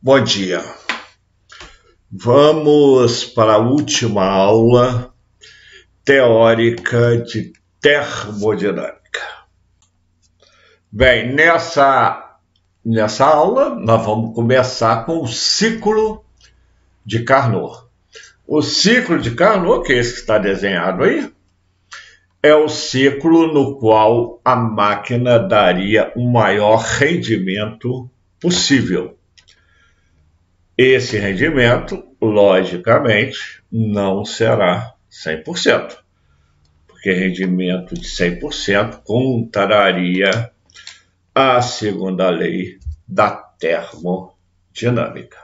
Bom dia. Vamos para a última aula teórica de termodinâmica. Bem, nessa aula nós vamos começar com o ciclo de Carnot. O ciclo de Carnot, que é esse que está desenhado aí, é o ciclo no qual a máquina daria o maior rendimento possível. Esse rendimento, logicamente, não será 100%, porque rendimento de 100% contraria a segunda lei da termodinâmica.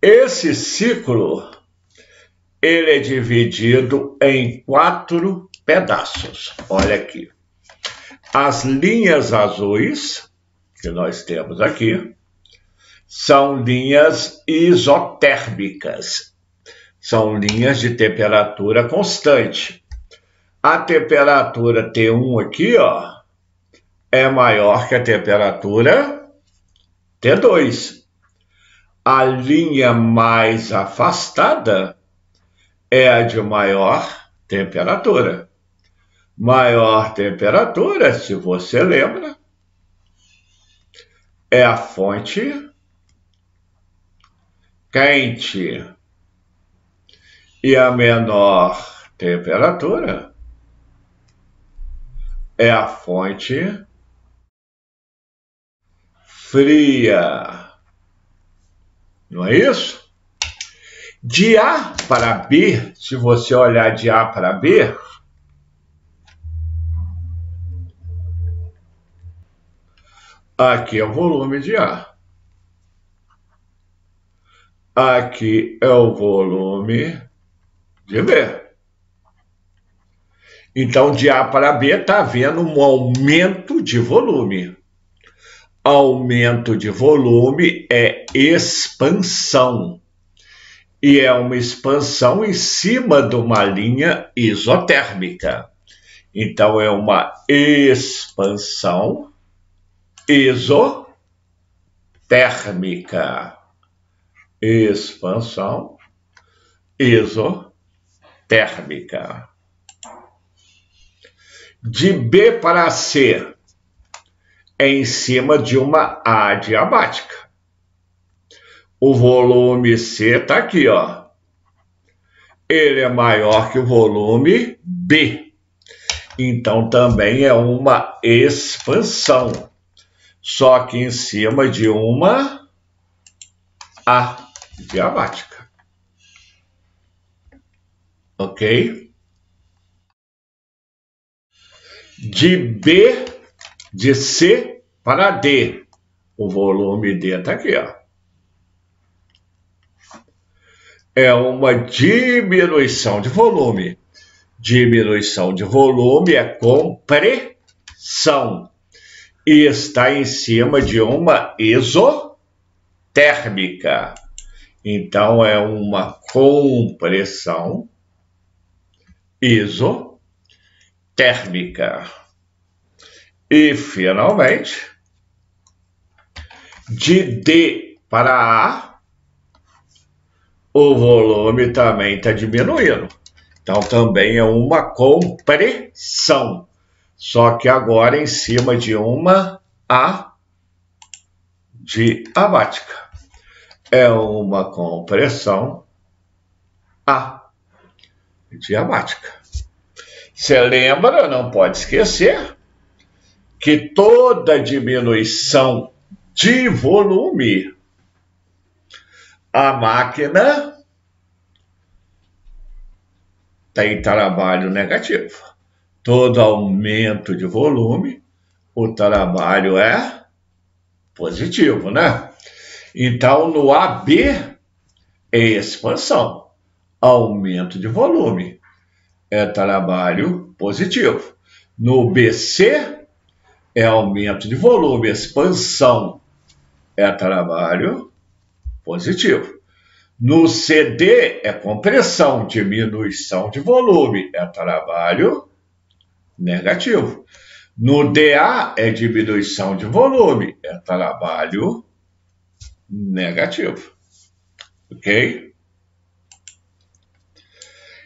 Esse ciclo ele é dividido em 4 pedaços. Olha aqui. As linhas azuis que nós temos aqui são linhas isotérmicas. São linhas de temperatura constante. A temperatura T1 aqui, ó, é maior que a temperatura T2. A linha mais afastada é a de maior temperatura. Maior temperatura, se você lembra, é a fonte quente. E a menor temperatura é a fonte fria. Não é isso? De A para B, se você olhar de A para B, aqui é o volume de A. Aqui é o volume de B. Então, de A para B está havendo um aumento de volume. Aumento de volume é expansão. E é uma expansão em cima de uma linha isotérmica. Então, é uma expansão isotérmica. Expansão isotérmica. De B para C é em cima de uma adiabática. O volume C está aqui, ó. Ele é maior que o volume B. Então, também é uma expansão. Só que em cima de uma adiabática. Ok? De C para D. O volume D está aqui, ó. É uma diminuição de volume. Diminuição de volume é compressão. E está em cima de uma isotérmica. Então, é uma compressão isotérmica. E, finalmente, de D para A, o volume também está diminuindo. Então, também é uma compressão. Só que agora em cima de uma adiabática. É uma compressão adiabática. Você lembra, não pode esquecer, que toda diminuição de volume, a máquina tem trabalho negativo. Todo aumento de volume, o trabalho é positivo, né? Então, no AB é expansão. Aumento de volume é trabalho positivo. No BC é aumento de volume, expansão é trabalho positivo. No CD é compressão, diminuição de volume, é trabalho negativo. No DA é diminuição de volume, é trabalho negativo. Ok?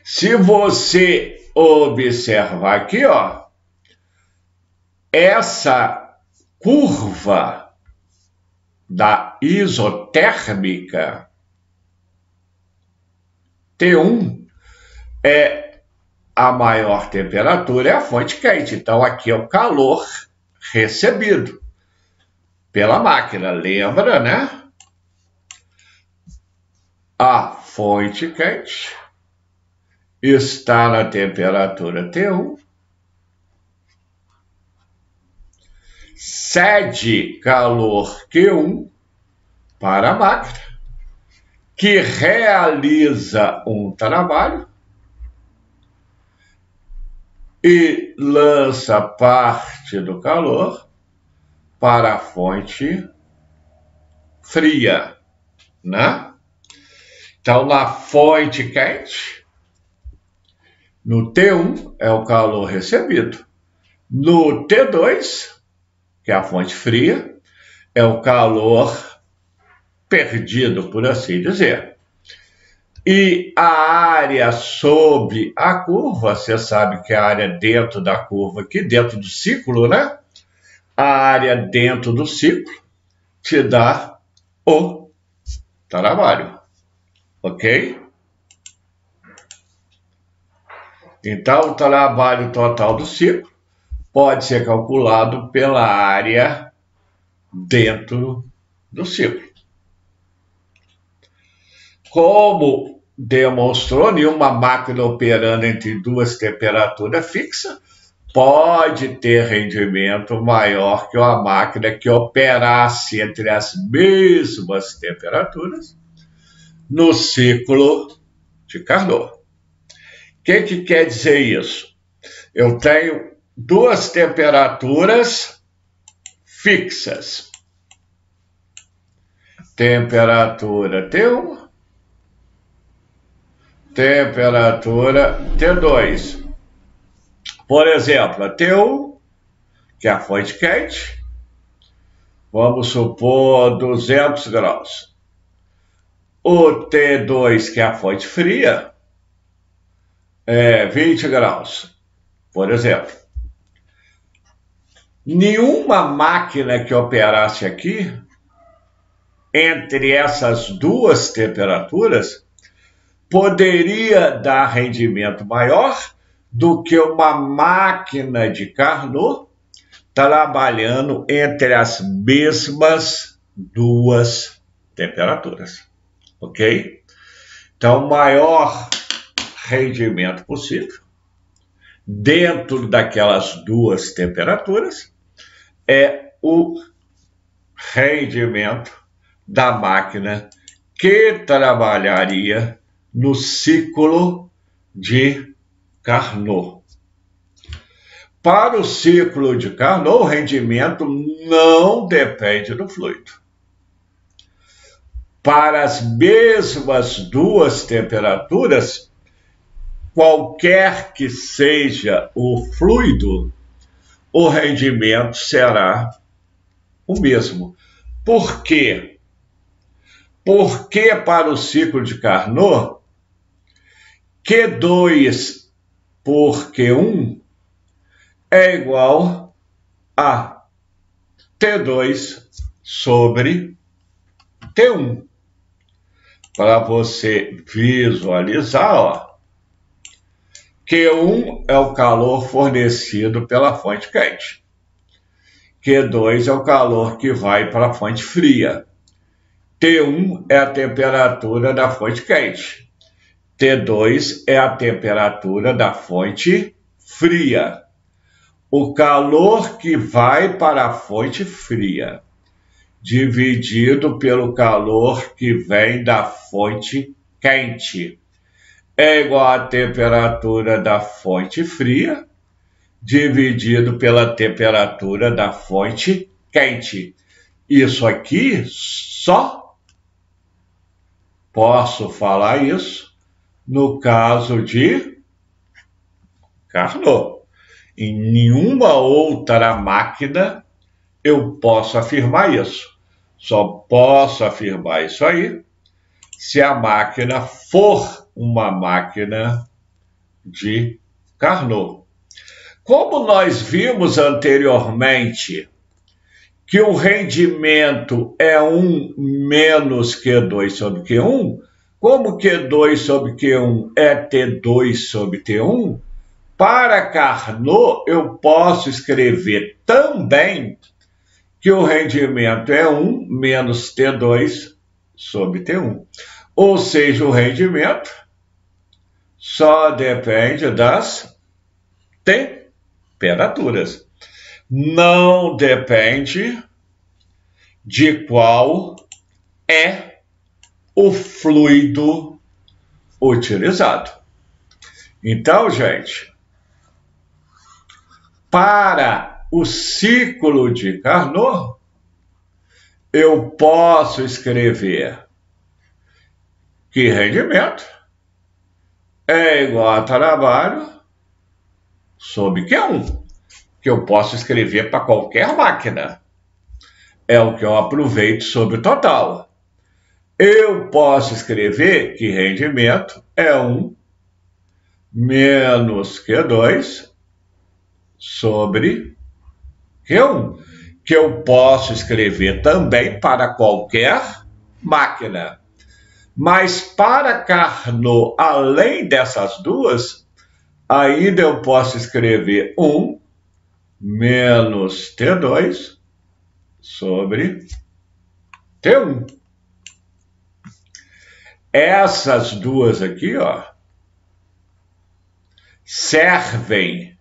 Se você observar aqui, ó, essa curva da isotérmica T1 é a maior temperatura, é a fonte quente. Então, aqui é o calor recebido pela máquina. Lembra, né? A fonte quente está na temperatura T1, cede calor Q1 para a máquina, que realiza um trabalho e lança parte do calor para a fonte fria, né? Então, na fonte quente, no T1 é o calor recebido. No T2, que é a fonte fria, é o calor perdido, por assim dizer. E a área sob a curva, você sabe que a área dentro da curva aqui, dentro do ciclo, né? A área dentro do ciclo te dá o trabalho. Ok? Então, o trabalho total do ciclo pode ser calculado pela área dentro do ciclo. Como demonstrou, nenhuma máquina operando entre duas temperaturas fixas pode ter rendimento maior que uma máquina que operasse entre as mesmas temperaturas no ciclo de Carnot. O que quer dizer isso? Eu tenho duas temperaturas fixas. Temperatura T1, temperatura T2. Por exemplo, a T1, que é a fonte quente, vamos supor 200 graus. O T2, que é a fonte fria, é 20 graus, por exemplo. Nenhuma máquina que operasse aqui, entre essas duas temperaturas, poderia dar rendimento maior do que uma máquina de Carnot trabalhando entre as mesmas duas temperaturas. Ok? Então, o maior rendimento possível dentro daquelas duas temperaturas é o rendimento da máquina que trabalharia no ciclo de Carnot. Para o ciclo de Carnot, o rendimento não depende do fluido. Para as mesmas duas temperaturas, qualquer que seja o fluido, o rendimento será o mesmo. Por quê? Porque para o ciclo de Carnot, Q2 por Q1 é igual a T2 sobre T1. Para você visualizar, ó, Q1 é o calor fornecido pela fonte quente. Q2 é o calor que vai para a fonte fria. T1 é a temperatura da fonte quente. T2 é a temperatura da fonte fria. O calor que vai para a fonte fria, dividido pelo calor que vem da fonte quente, é igual à temperatura da fonte fria, dividido pela temperatura da fonte quente. Isso aqui só posso falar isso no caso de Carnot. Em nenhuma outra máquina eu posso afirmar isso. Só posso afirmar isso aí se a máquina for uma máquina de Carnot. Como nós vimos anteriormente que o rendimento é 1 menos Q2 sobre Q1, como Q2 sobre Q1 é T2 sobre T1, para Carnot eu posso escrever também que o rendimento é 1 menos T2 sobre T1. Ou seja, o rendimento só depende das temperaturas. Não depende de qual é o fluido utilizado. Então, gente, para o ciclo de Carnot, eu posso escrever que rendimento é igual a trabalho sobre Q1, que eu posso escrever para qualquer máquina. É o que eu aproveito sobre o total. Eu posso escrever que rendimento é 1 menos Q2 sobre Q1, que eu posso escrever também para qualquer máquina. Mas para Carnot, além dessas duas, ainda eu posso escrever 1 menos T2 sobre T1. Essas duas aqui, ó, servem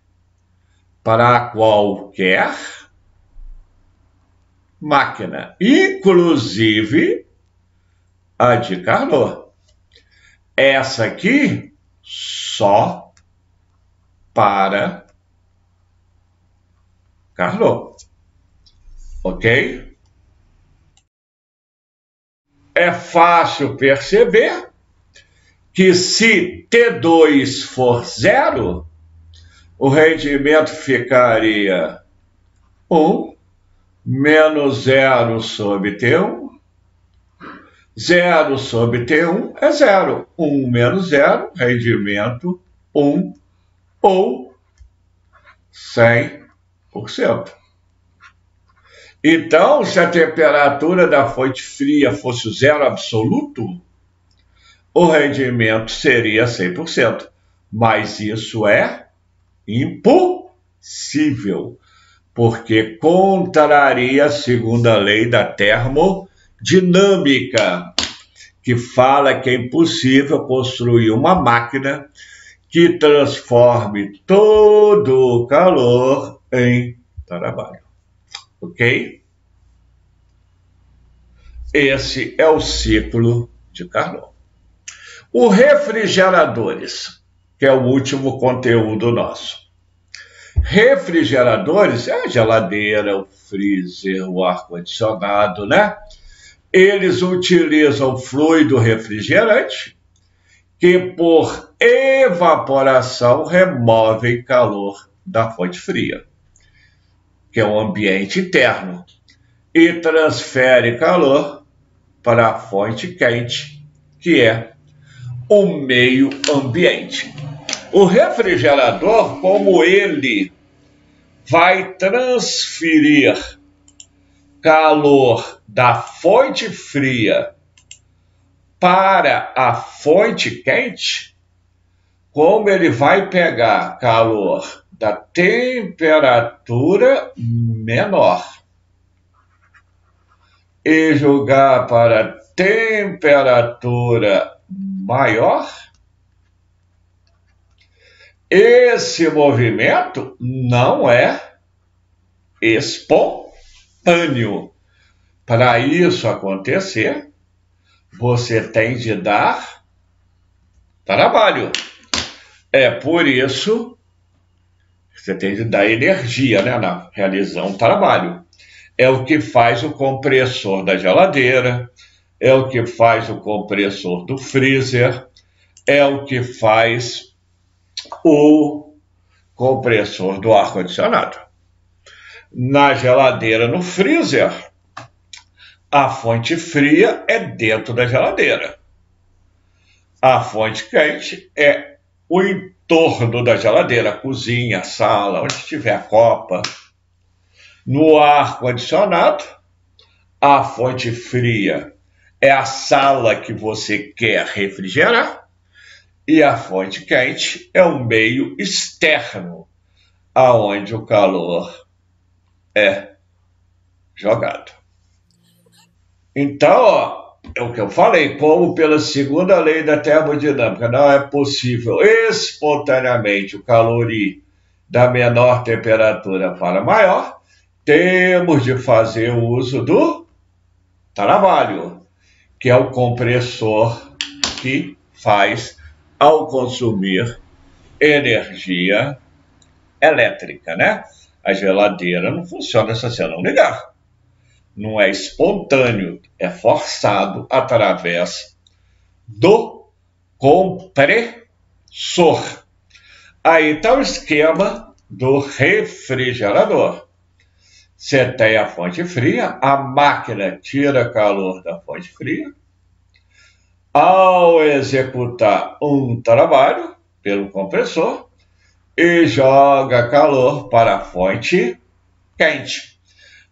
para qualquer máquina, inclusive a de Carnot. Essa aqui só para Carnot. Ok? É fácil perceber que se T2 for 0, o rendimento ficaria 1 menos 0 sobre T1. 0 sobre T1 é 0. 1 menos 0, rendimento 1 ou 100%. Então, se a temperatura da fonte fria fosse o zero absoluto, o rendimento seria 100%. Mas isso é impossível, porque contraria a segunda lei da termodinâmica, que fala que é impossível construir uma máquina que transforme todo o calor em trabalho. Ok? Esse é o ciclo de Carnot. Os refrigeradores, que é o último conteúdo nosso. Refrigeradores é a geladeira, o freezer, o ar-condicionado, né? Eles utilizam fluido refrigerante que, por evaporação, removem calor da fonte fria, que é o ambiente interno, e transfere calor para a fonte quente, que é o meio ambiente. O refrigerador, como ele vai transferir calor da fonte fria para a fonte quente, como ele vai pegar calor da temperatura menor e jogar para temperatura maior, esse movimento não é espontâneo. Para isso acontecer, você tem de dar trabalho. É por isso que você tem de dar energia, né, na realizar um trabalho. É o que faz o compressor da geladeira, é o que faz o compressor do freezer, é o que faz o compressor do ar-condicionado. Na geladeira, no freezer, A fonte fria é dentro da geladeira. A fonte quente é o entorno da geladeira, a cozinha, a sala, onde tiver a copa. No ar-condicionado, a fonte fria é a sala que você quer refrigerar e a fonte quente é o meio externo, aonde o calor é jogado. Então, ó, é o que eu falei, como pela segunda lei da termodinâmica não é possível espontaneamente o calor ir da menor temperatura para maior, temos de fazer o uso do trabalho, que é o compressor que faz ao consumir energia elétrica, né? A geladeira não funciona se você não ligar. Não é espontâneo, é forçado através do compressor. Aí está o esquema do refrigerador. Você tem a fonte fria, a máquina tira calor da fonte fria. Ao executar um trabalho pelo compressor, e joga calor para a fonte quente.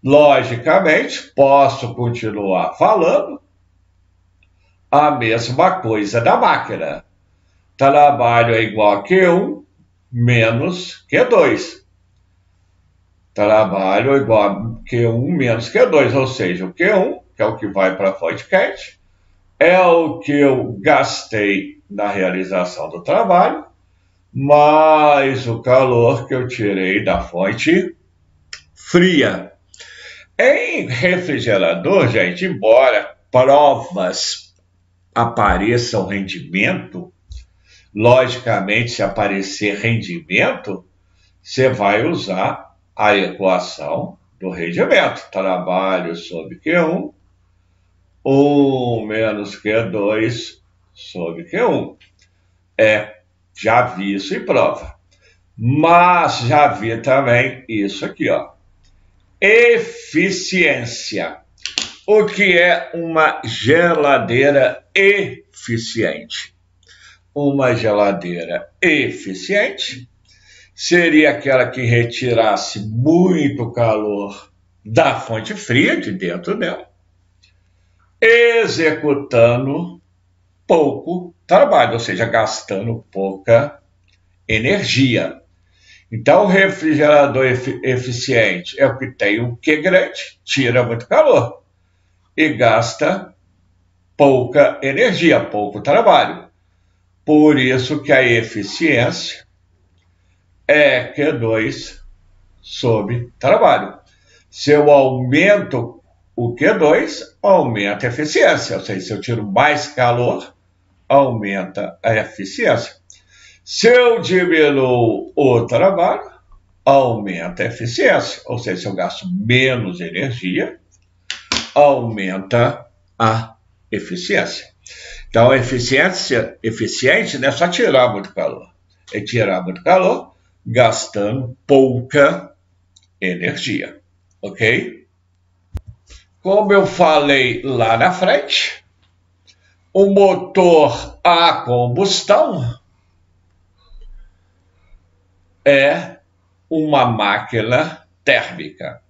Logicamente, posso continuar falando a mesma coisa da máquina. Trabalho é igual a Q1 menos Q2. Trabalho é igual a Q1 menos Q2, ou seja, o Q1, que é o que vai para a fonte quente, é o que eu gastei na realização do trabalho, mais o calor que eu tirei da fonte fria. Em refrigerador, gente, embora provas apareçam rendimento, logicamente, se aparecer rendimento, você vai usar a equação do rendimento. Trabalho sobre Q1, 1 menos Q2 sobre Q1. Já vi isso em prova. Mas já vi também isso aqui, ó. Eficiência. O que é uma geladeira eficiente? Uma geladeira eficiente seria aquela que retirasse muito calor da fonte fria de dentro dela, executando pouco trabalho, ou seja, gastando pouca energia. Então, o refrigerador eficiente é o que tem um Q grande, tira muito calor e gasta pouca energia, pouco trabalho. Por isso que a eficiência é Q2 sobre trabalho. Se eu aumento o Q2, aumenta a eficiência. Ou seja, se eu tiro mais calor, aumenta a eficiência. Se eu diminuo o trabalho, aumenta a eficiência. Ou seja, se eu gasto menos energia, aumenta a eficiência. Então, a eficiência eficiente não é só tirar muito calor. É tirar muito calor gastando pouca energia. Ok? Como eu falei lá na frente, o motor a combustão é uma máquina térmica.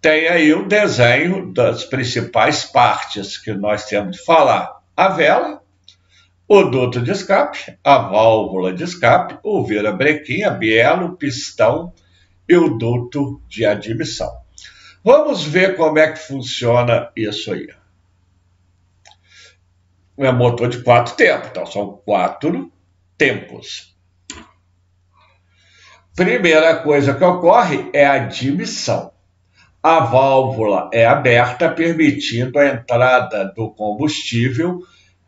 Tem aí o desenho das principais partes que nós temos de falar. A vela, o duto de escape, a válvula de escape, o virabrequim, a biela, o pistão e o duto de admissão. Vamos ver como é que funciona isso aí. É um motor de 4 tempos, então são 4 tempos. Primeira coisa que ocorre é a admissão. A válvula é aberta, permitindo a entrada do combustível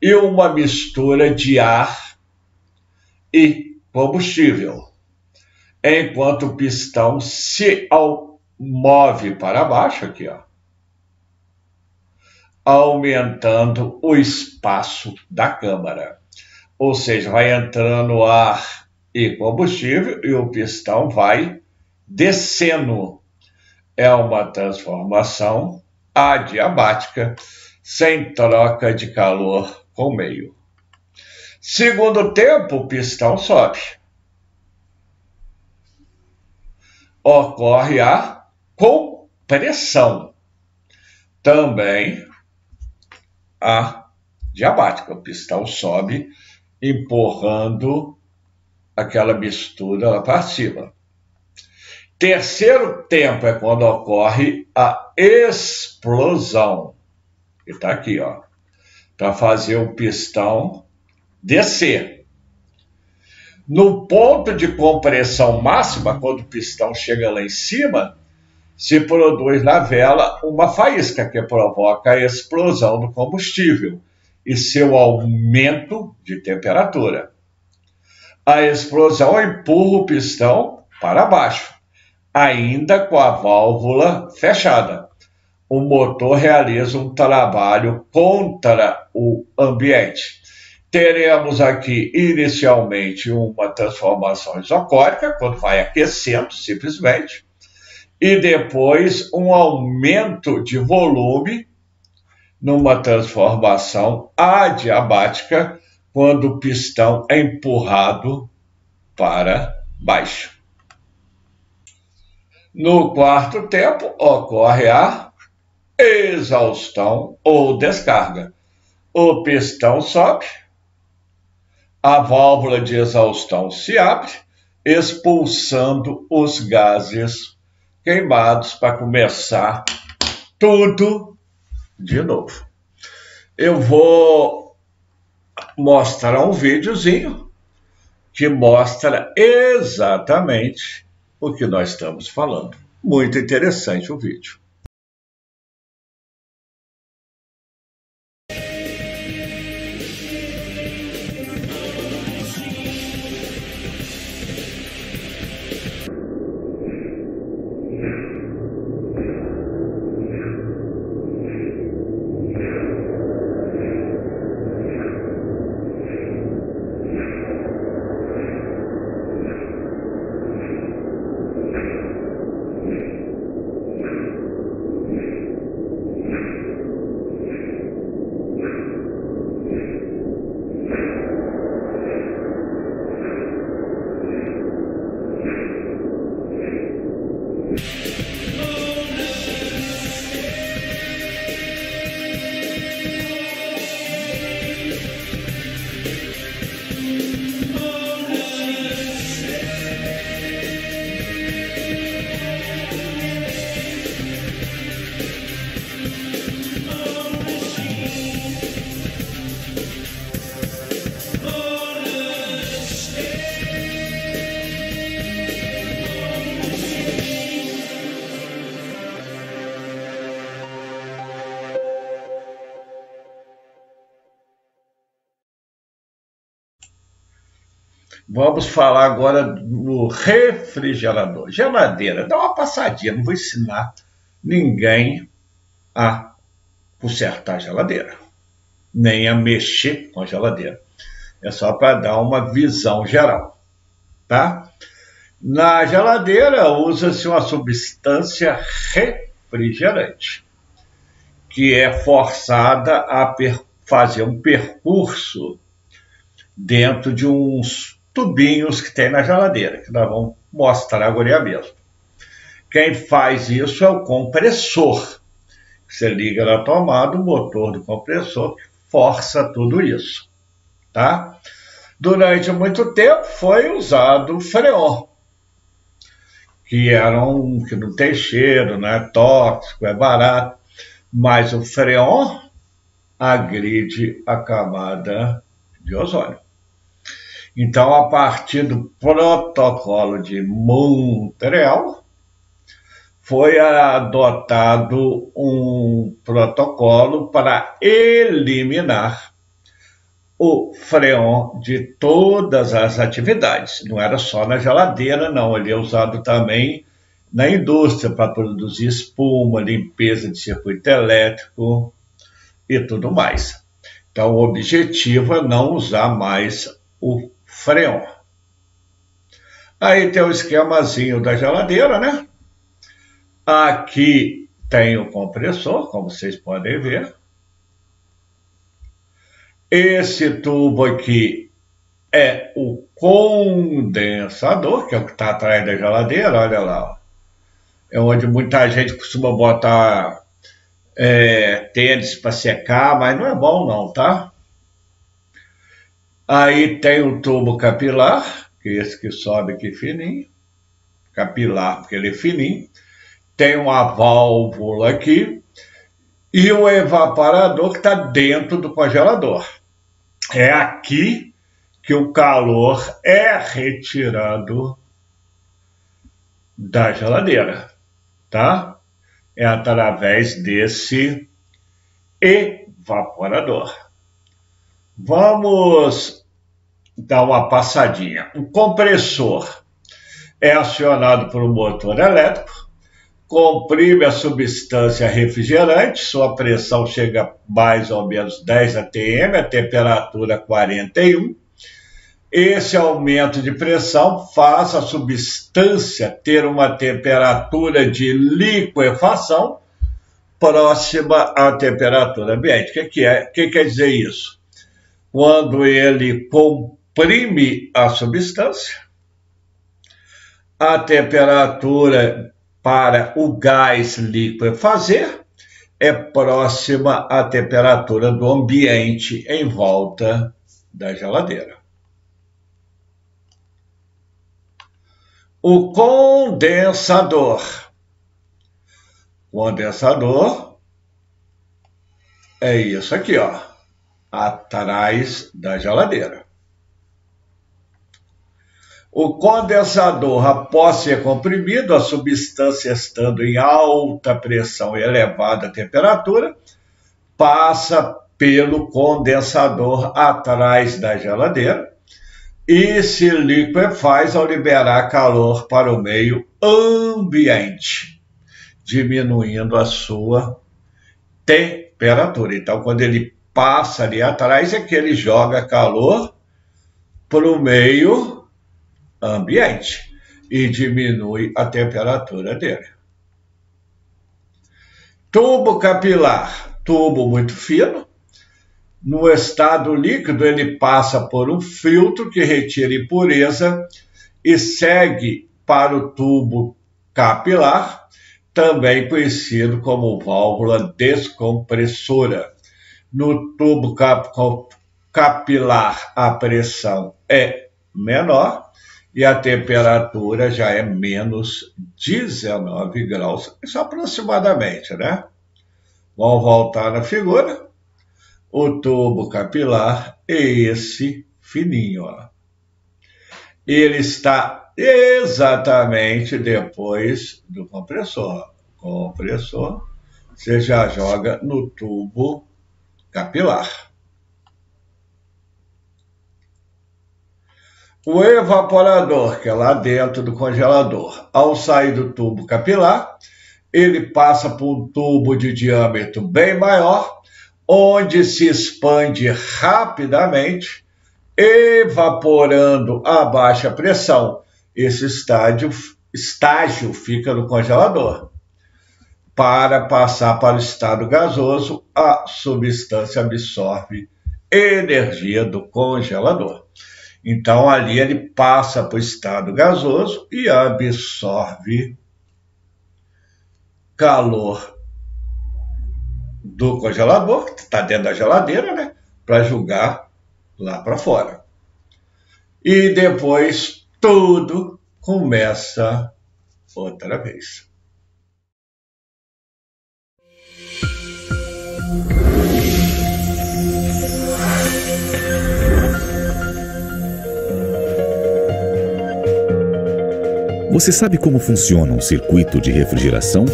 e uma mistura de ar e combustível, enquanto o pistão se move para baixo, aqui, ó, aumentando o espaço da câmara. Ou seja, vai entrando ar e combustível e o pistão vai descendo. É uma transformação adiabática, sem troca de calor com o meio. Segundo tempo, o pistão sobe. Ocorre a compressão. Também adiabática. O pistão sobe, empurrando aquela mistura lá para cima. Terceiro tempo é quando ocorre a explosão. E está aqui, ó, para fazer o pistão descer. No ponto de compressão máxima, quando o pistão chega lá em cima, se produz na vela uma faísca que provoca a explosão do combustível e seu aumento de temperatura. A explosão empurra o pistão para baixo, ainda com a válvula fechada. O motor realiza um trabalho contra o ambiente. Teremos aqui inicialmente uma transformação isocórica, quando vai aquecendo simplesmente, e depois um aumento de volume numa transformação adiabática, quando o pistão é empurrado para baixo. No quarto tempo, ocorre a exaustão ou descarga. O pistão sobe, a válvula de exaustão se abre, expulsando os gases queimados para começar tudo de novo. Eu vou mostrar um videozinho que mostra exatamente o que nós estamos falando. Muito interessante o vídeo. Vamos falar agora do refrigerador. Geladeira, dá uma passadinha, não vou ensinar ninguém a consertar a geladeira, nem a mexer com a geladeira. É só para dar uma visão geral, tá? Na geladeira usa-se uma substância refrigerante, que é forçada a fazer um percurso dentro de uns tubinhos que tem na geladeira, que nós vamos mostrar agora mesmo. Quem faz isso é o compressor. Você liga na tomada, o motor do compressor força tudo isso, tá? Durante muito tempo foi usado o freon, que não tem cheiro, não é tóxico, é barato, mas o freon agride a camada de ozônio. Então, a partir do protocolo de Montreal, foi adotado um protocolo para eliminar o freon de todas as atividades. Não era só na geladeira, não. Ele é usado também na indústria para produzir espuma, limpeza de circuito elétrico e tudo mais. Então, o objetivo é não usar mais o freon. Aí tem o esquemazinho da geladeira, né? Aqui tem o compressor, como vocês podem ver. Esse tubo aqui é o condensador, que é o que está atrás da geladeira, olha lá. Ó. É onde muita gente costuma botar tênis para secar, mas não é bom não, tá? Aí tem o tubo capilar, que é esse que sobe aqui fininho. Capilar, porque ele é fininho. Tem uma válvula aqui. E o evaporador que está dentro do congelador. É aqui que o calor é retirado da geladeira, tá? É através desse evaporador. Vamos dar uma passadinha. O compressor é acionado por um motor elétrico, comprime a substância refrigerante, sua pressão chega a mais ou menos 10 atm, a temperatura 41. Esse aumento de pressão faz a substância ter uma temperatura de liquefação próxima à temperatura ambiente. O que quer dizer isso? Quando ele comprime a substância, a temperatura para o gás liquefazer é próxima à temperatura do ambiente em volta da geladeira. O condensador. Condensador é isso aqui, ó, atrás da geladeira. O condensador, após ser comprimido, a substância estando em alta pressão e elevada temperatura, passa pelo condensador atrás da geladeira e se liquefaz ao liberar calor para o meio ambiente, diminuindo a sua temperatura. Então, quando ele passa ali atrás, é que ele joga calor para o meio ambiente e diminui a temperatura dele. Tubo capilar, tubo muito fino. No estado líquido, ele passa por um filtro que retira impureza e segue para o tubo capilar, também conhecido como válvula descompressora. No tubo capilar, a pressão é menor e a temperatura já é menos 19 graus, isso aproximadamente, né? Vamos voltar na figura. O tubo capilar é esse fininho, ó. Ele está exatamente depois do compressor. Compressor, você já joga no tubo capilar. O evaporador, que é lá dentro do congelador, ao sair do tubo capilar, ele passa por um tubo de diâmetro bem maior, onde se expande rapidamente, evaporando a baixa pressão. Esse estágio fica no congelador. Para passar para o estado gasoso, a substância absorve energia do congelador. Então, ali ele passa para o estado gasoso e absorve calor do congelador, que está dentro da geladeira, né? Para jogar lá para fora. E depois tudo começa outra vez. Você sabe como funciona um circuito de refrigeração?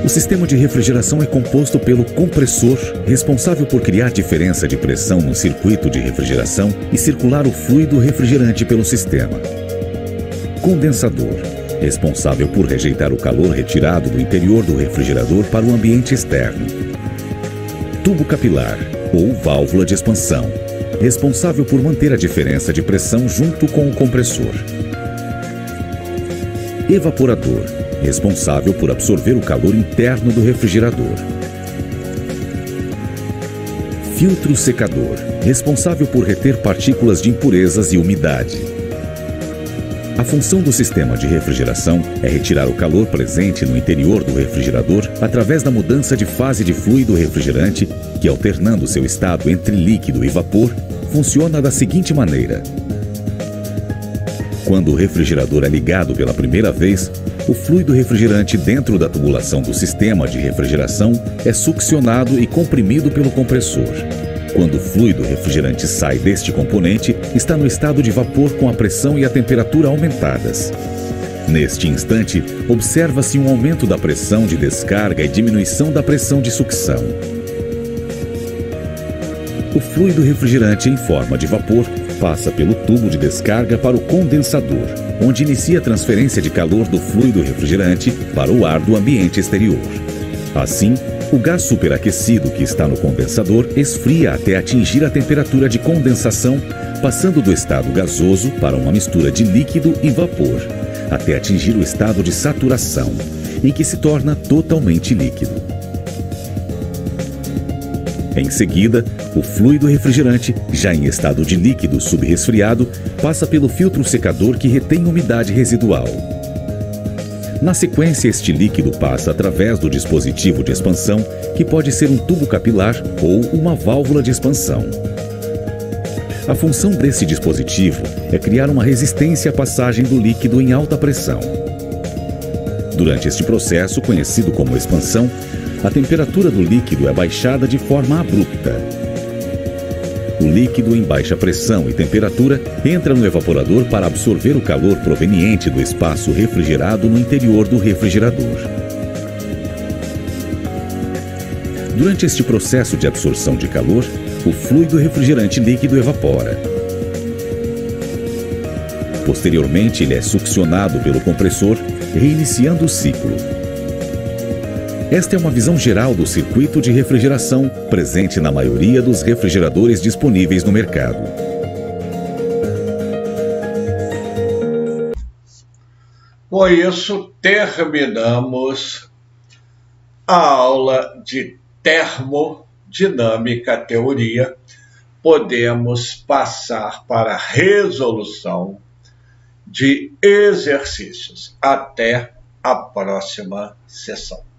O sistema de refrigeração é composto pelo compressor, responsável por criar diferença de pressão no circuito de refrigeração e circular o fluido refrigerante pelo sistema. Condensador, responsável por rejeitar o calor retirado do interior do refrigerador para o ambiente externo. Tubo capilar, ou válvula de expansão, responsável por manter a diferença de pressão junto com o compressor. Evaporador, responsável por absorver o calor interno do refrigerador. Filtro secador, responsável por reter partículas de impurezas e umidade. A função do sistema de refrigeração é retirar o calor presente no interior do refrigerador através da mudança de fase de fluido refrigerante, que, alternando seu estado entre líquido e vapor, funciona da seguinte maneira. Quando o refrigerador é ligado pela primeira vez, o fluido refrigerante dentro da tubulação do sistema de refrigeração é succionado e comprimido pelo compressor. Quando o fluido refrigerante sai deste componente, está no estado de vapor com a pressão e a temperatura aumentadas. Neste instante, observa-se um aumento da pressão de descarga e diminuição da pressão de sucção. O fluido refrigerante em forma de vapor passa pelo tubo de descarga para o condensador, onde inicia a transferência de calor do fluido refrigerante para o ar do ambiente exterior. Assim, o gás superaquecido que está no condensador esfria até atingir a temperatura de condensação, passando do estado gasoso para uma mistura de líquido e vapor, até atingir o estado de saturação, em que se torna totalmente líquido. Em seguida, o fluido refrigerante, já em estado de líquido subresfriado, passa pelo filtro secador que retém umidade residual. Na sequência, este líquido passa através do dispositivo de expansão, que pode ser um tubo capilar ou uma válvula de expansão. A função desse dispositivo é criar uma resistência à passagem do líquido em alta pressão. Durante este processo, conhecido como expansão, a temperatura do líquido é baixada de forma abrupta. O líquido em baixa pressão e temperatura entra no evaporador para absorver o calor proveniente do espaço refrigerado no interior do refrigerador. Durante este processo de absorção de calor, o fluido refrigerante líquido evapora. Posteriormente, ele é succionado pelo compressor, reiniciando o ciclo. Esta é uma visão geral do circuito de refrigeração presente na maioria dos refrigeradores disponíveis no mercado. Com isso, terminamos a aula de termodinâmica teoria. Podemos passar para a resolução de exercícios. Até a próxima sessão.